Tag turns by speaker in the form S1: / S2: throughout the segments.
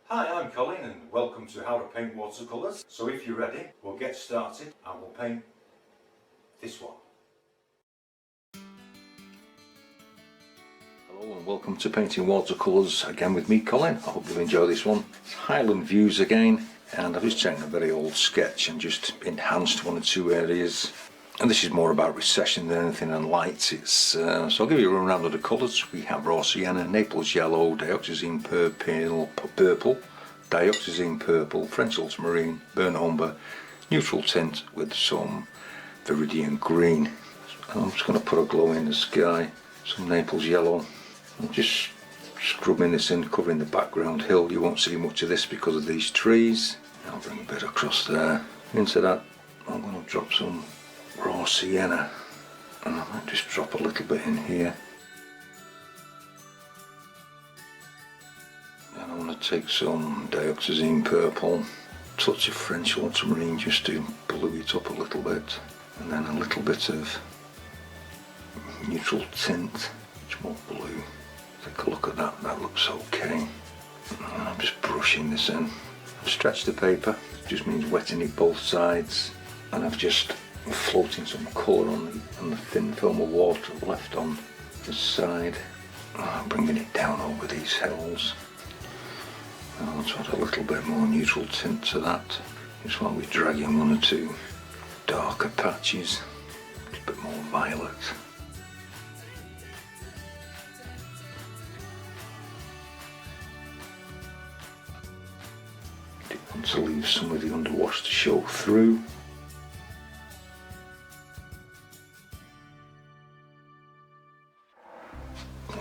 S1: Hi, I'm Colin and welcome to How to Paint Watercolors. So if you're ready, we'll get started and we'll paint this one. Hello and welcome to Painting Watercolors again with me, Colin. I hope you enjoy this one. It's Highland Views again, and I've just taken a very old sketch and just enhanced one or two areas. And this is more about recession than anything and lights. So I'll give you a run around of the colours. We have raw sienna, Naples yellow, dioxazine purple, dioxazine purple, French ultramarine, burnt umber, neutral tint with some viridian green. And I'm just going to put a glow in the sky, some Naples yellow. I'm just scrubbing this in, covering the background hill. You won't see much of this because of these trees. I'll bring a bit across there. Into that I'm going to drop some raw sienna, and I might just drop a little bit in here. And I want to take some dioxazine purple, touch of French ultramarine just to blue it up a little bit, and then a little bit of neutral tint, much more blue. Take a look at that, that looks okay. And I'm just brushing this in. Stretch the paper, it just means wetting it both sides, and I've just floating some colour on the thin film of water left on the side. I'm bringing it down over these hills. I want to add a little bit more neutral tint to that, just while we're dragging one or two darker patches, a bit more violet. I want to leave some of the underwash to show through.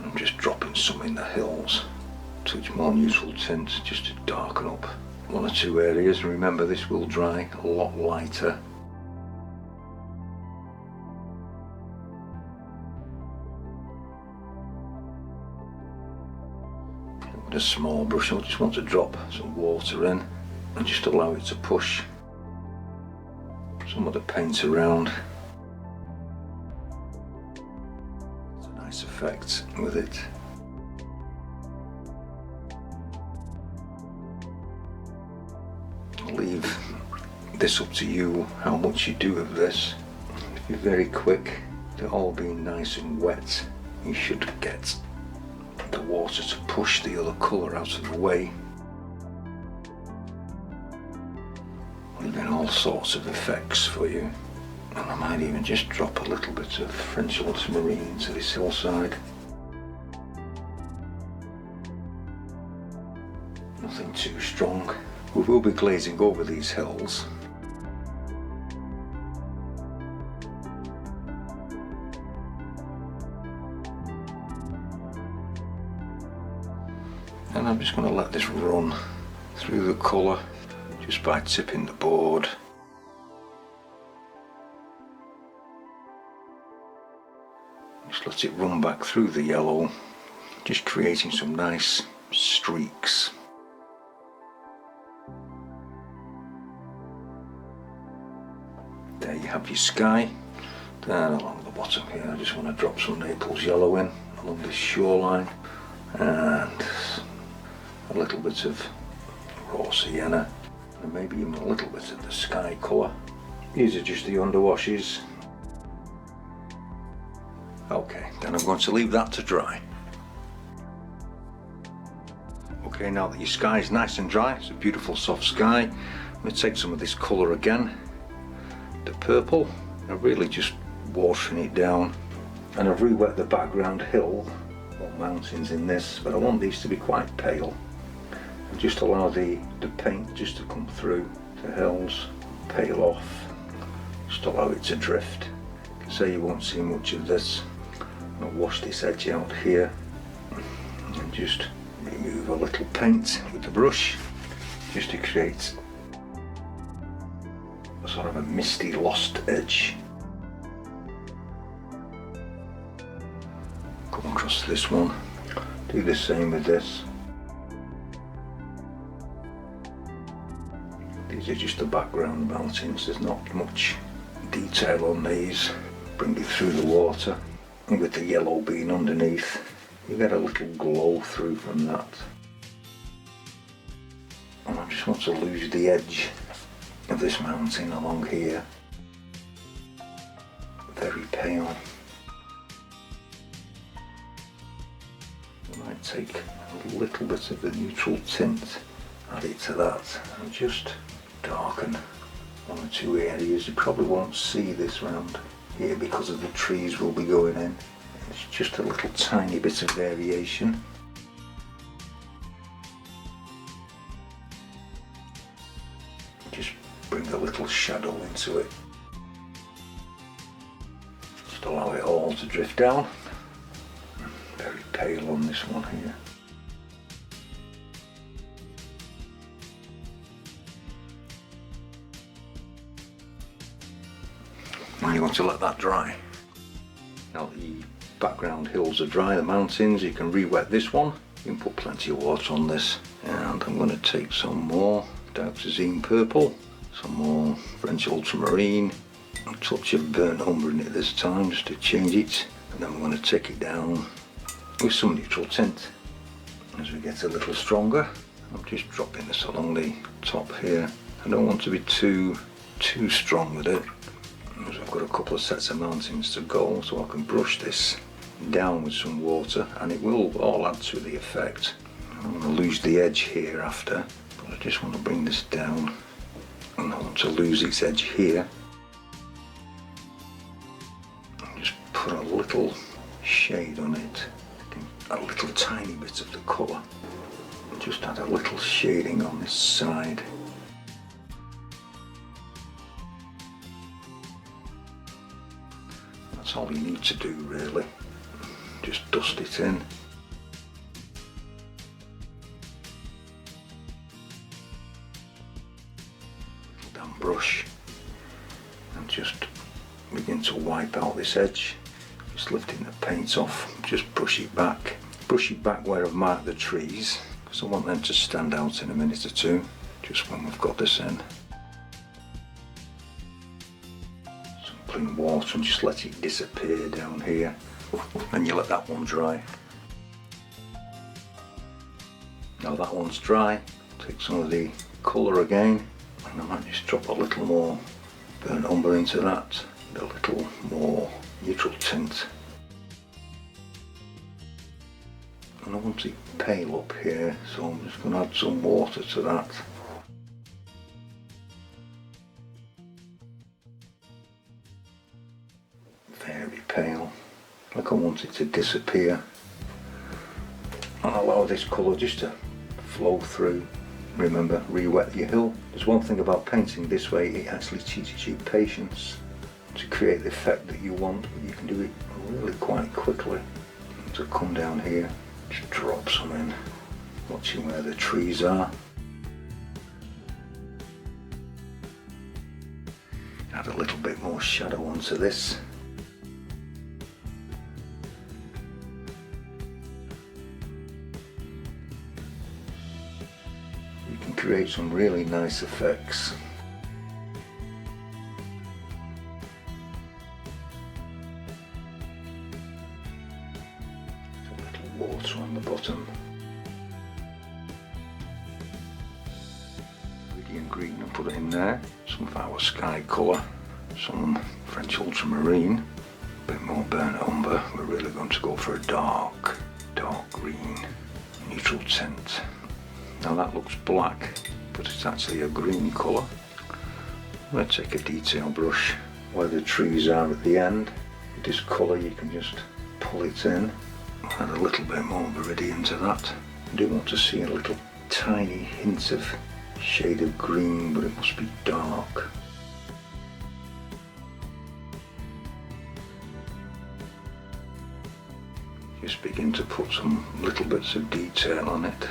S1: I'm just dropping some in the hills, touch more neutral tint just to darken up one or two areas. And remember, this will dry a lot lighter. With a small brush, I just want to drop some water in and just allow it to push some of the paint around. Effect with it. I'll leave this up to you how much you do of this. If you're very quick, they're all being nice and wet, you should get the water to push the other colour out of the way, leaving all sorts of effects for you. And I might even just drop a little bit of French ultramarine into this hillside. Nothing too strong. We will be glazing over these hills. And I'm just going to let this run through the colour just by tipping the board. Just let it run back through the yellow, just creating some nice streaks. There you have your sky. Then along the bottom here, I just want to drop some Naples yellow in along this shoreline, and a little bit of raw sienna, and maybe even a little bit of the sky colour. These are just the underwashes. Okay, then I'm going to leave that to dry. Okay, now that your sky is nice and dry, it's a beautiful soft sky, I'm going to take some of this colour again, the purple, and really just watering it down. And I've re-wet the background hill, or mountains in this, but I want these to be quite pale. And just allow the paint just to come through the hills, pale off, just allow it to drift. So you won't see much of this. I'll wash this edge out here and just remove a little paint with the brush just to create a sort of a misty lost edge. Come across this one, do the same with this. These are just the background mountains, there's not much detail on these. Bring it through the water. With the yellow being underneath, you get a little glow through from that. just want to lose the edge of this mountain along here. Very pale. I might take a little bit of the neutral tint, add it to that, and just darken one or two areas. You probably won't see this round here because of the trees will be going in. It's just a little tiny bit of variation. Just bring a little shadow into it. Just allow it all to drift down. Very pale on this one here. And you want to let that dry. Now the background hills are dry, the mountains, you can re-wet this one. You can put plenty of water on this. And I'm going to take some more Dioxazine purple, some more French ultramarine, a touch of burnt umber in it this time just to change it. And then we're going to take it down with some neutral tint. As we get a little stronger, I'm just dropping this along the top here. I don't want to be too strong with it, because I've got a couple of sets of mountains to go, so I can brush this down with some water and it will all add to the effect. I'm going to lose the edge here after, but I just want to bring this down and I want to lose its edge here. And just put a little shade on it, a little tiny bit of the colour. Just add a little shading on this side. That's all you need to do really. Just dust it in. Damp brush and just begin to wipe out this edge. Just lifting the paint off, just brush it back. Brush it back where I've marked the trees, because I want them to stand out in a minute or two, just when we've got this in. Some clean water and just let it disappear down here. And you let that one dry. Now that one's dry, take some of the colour again, and I might just drop a little more burnt umber into that, and a little more neutral tint. And I want it pale up here, so I'm just going to add some water to that. Very pale, like I want it to disappear. And allow this colour just to flow through. Remember, re-wet your hill. There's one thing about painting this way, it actually teaches you patience to create the effect that you want, but you can do it really quite quickly. So come down here, just drop some in, watching where the trees are. Add a little bit more shadow onto this. You can create some really nice effects. Water on the bottom. Radiant green, and put it in there. Some of our sky colour, some French ultramarine, a bit more burnt umber. We're really going to go for a dark green, neutral tint. Now that looks black, but it's actually a green colour. I'm going to take a detail brush where the trees are at the end. With this colour you can just pull it in. Add a little bit more viridian to that. I do want to see a little tiny hint of shade of green, but it must be dark. Just begin to put some little bits of detail on it.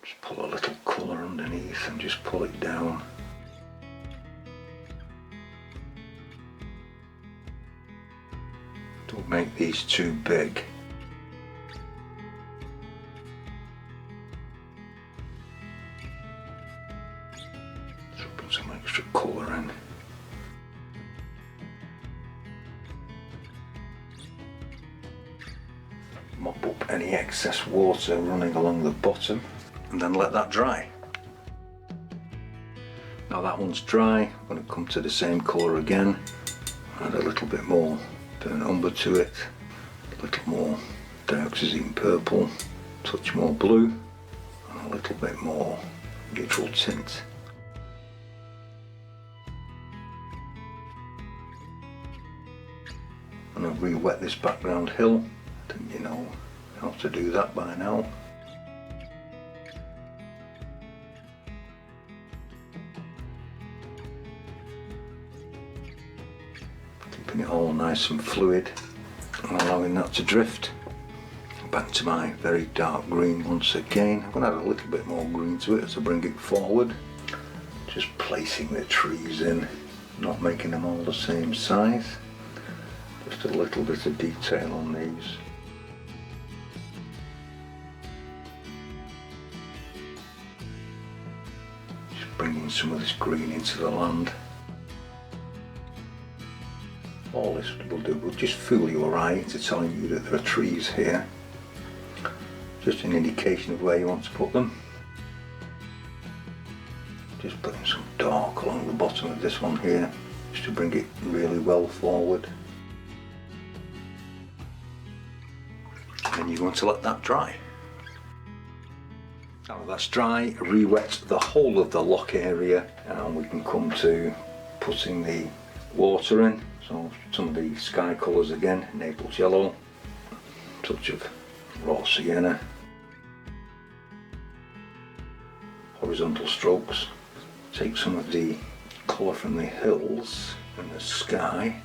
S1: Just pull a little colour underneath and just pull it down. Don't make these too big. mop up any excess water running along the bottom and then let that dry. Now that one's dry, I'm going to come to the same colour again, add a little bit more burnt umber to it, a little more dioxazine purple, a touch more blue, and a little bit more neutral tint. And I've re-wet this background hill. Didn't you know how to do that by now? Keeping it all nice and fluid and allowing that to drift. Back to my very dark green once again. I'm going to add a little bit more green to it to bring it forward. Just placing the trees in, not making them all the same size. Just a little bit of detail on these. Just bringing some of this green into the land. All this will do will just fool your eye into telling you that there are trees here. Just an indication of where you want to put them. Just putting some dark along the bottom of this one here, just to bring it really well forward. And you're going to let that dry. Now that's dry, re-wet the whole of the loch area, and we can come to putting the water in. So some of the sky colours again, Naples yellow, touch of raw sienna, horizontal strokes. Take some of the colour from the hills and the sky.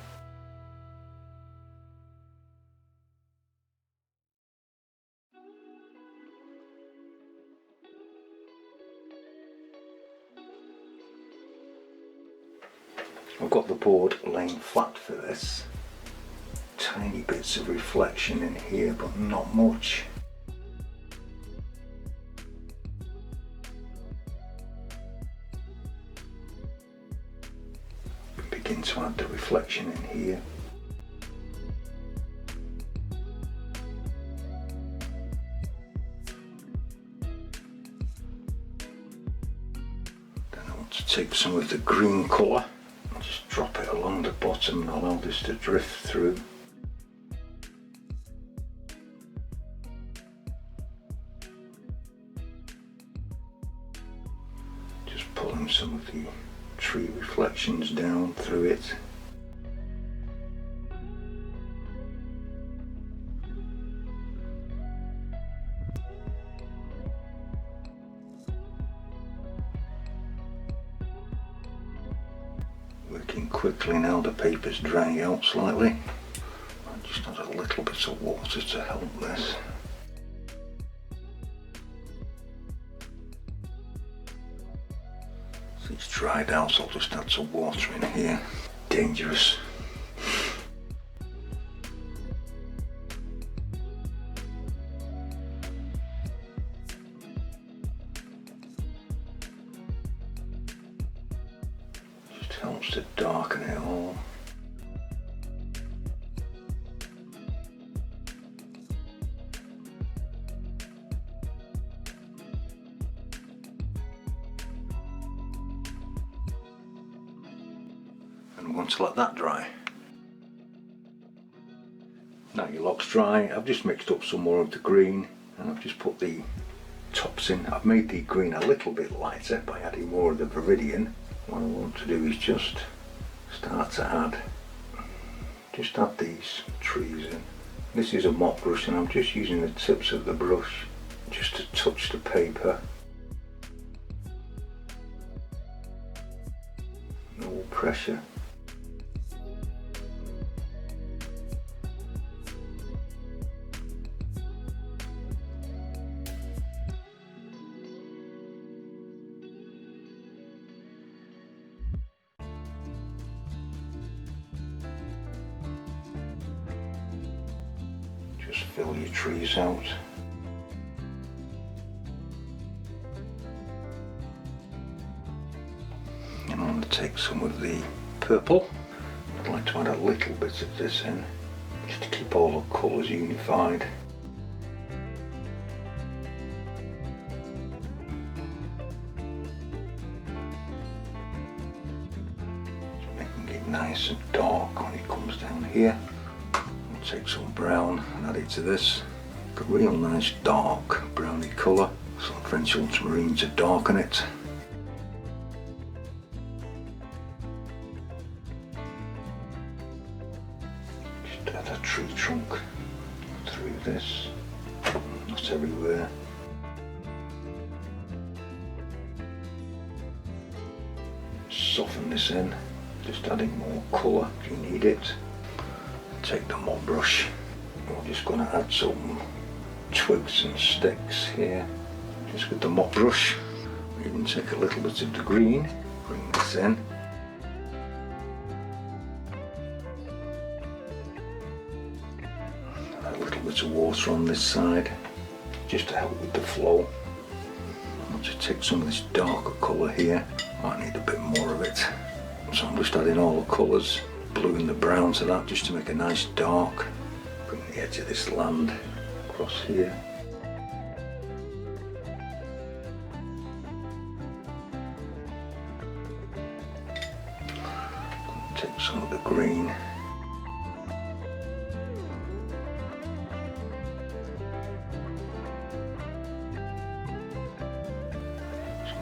S1: I've got the board laying flat for this. Tiny bits of reflection in here, but not much. Begin to add the reflection in here. Then I want to take some of the green colour. Just drop it along the bottom and allow this to drift through. Just pulling some of the tree reflections down through it. Working quickly now, the paper's drying out slightly. I just add a little bit of water to help this. So it's dried out, so I'll just add some water in here. Dangerous. Helps to darken it all. And we want to let that dry. Now your loch's dry. I've just mixed up some more of the green and I've just put the tops in. I've made the green a little bit lighter by adding more of the viridian. What I want to do is just start to add these trees in. This is a mop brush and I'm just using the tips of the brush just to touch the paper. No pressure. Just fill your trees out. And I'm going to take some of the purple. I'd like to add a little bit of this in, just to keep all the colours unified. nice and dark when it comes down here. I'll take some brown and add it to this. Got a real nice dark browny colour. Some French ultramarine to darken it. Just add a tree trunk through this. Not everywhere. Soften this in, just adding more colour if you need it. Take the mop brush. We're just going to add some twigs and sticks here. Just with the mop brush. We can take a little bit of the green, bring this in. A little bit of water on this side, just to help with the flow. I'll just take some of this darker colour here. Might need a bit more of it. So I'm just adding all the colours, blue and the brown to that, just to make a nice dark. Bring the edge of this land across here. Take some of the green.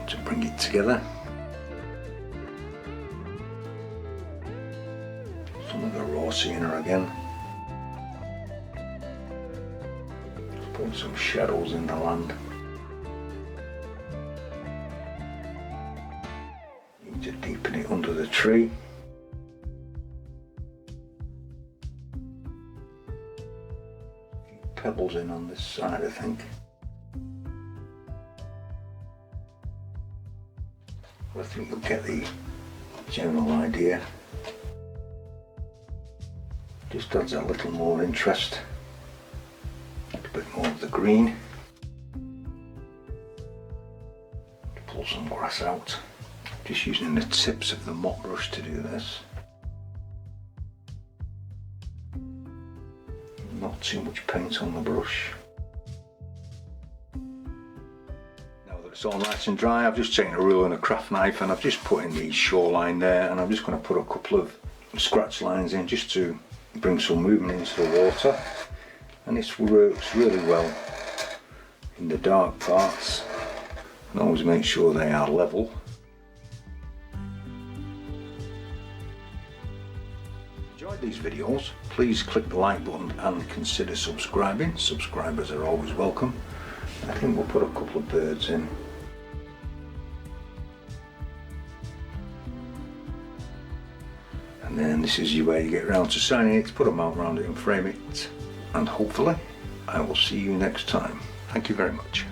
S1: To bring it together. Some of the raw sienna again. Put some shadows in the land. Need to deepen it under the tree. A few pebbles in on this side, I think. I think you'll get the general idea. Just adds a little more interest. A bit more of the green. Pull some grass out. Just using the tips of the mop brush to do this. Not too much paint on the brush. It's all nice and dry. I've just taken a ruler and a craft knife and I've just put in the shoreline there, and I'm just going to put a couple of scratch lines in just to bring some movement into the water. And this works really well in the dark parts, and always make sure they are level. Enjoyed these videos, please click the like button and consider subscribing. Subscribers are always welcome. I think we'll put a couple of birds in. And then this is where you get around to signing it, put a mount around it and frame it. And hopefully I will see you next time. Thank you very much.